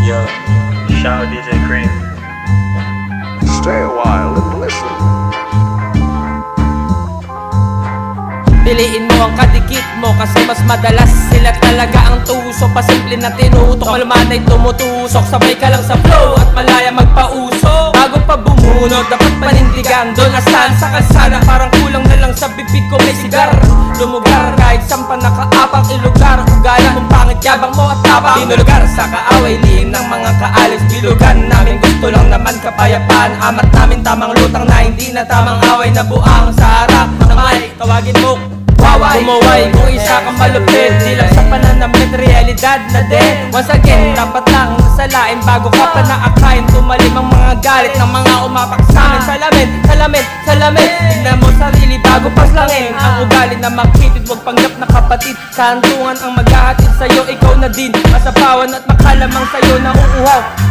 Yo, shout out DJ Cream. Stay a while and listen. Piliin mo ang kadikit mo kasi mas madalas sila talaga ang tuso. Pasimple na tinutok, malumanay tumutusok. Sabay ka lang sa flow at malaya magpauso. Bago pa bumunod, dapat panindigan. Doon astaan sa kalsada, parang kulang na lang sa bibig ko may sigar. Lumugar kahit saan pa nakaapang ilugar. Ugala mong pangit, yabang mo at tabang. Dinulugar sa kaaway, liing ng mga kaalis. Bilugan namin, gusto lang naman kapayapaan. Amat namin tamang lutang na hindi na tamang away. Na buang sa harap ng mic, tawagin mo Waway, bumuway kung isa kang malupit. Di lang sa pananamit, realidad na din. Once again, dapat lang nasalain bago ka pa naakain. Tumalim ang mga galit ng mga umapak sa'min. Salamin, salamin, salamin. Tignan mo sarili bago paslangin. Ang ugali na makitid, huwag panggap na kapatid. Kantungan ang maghahatid sa'yo, ikaw na din. Masapawan at makalamang sa'yo na uuhaw.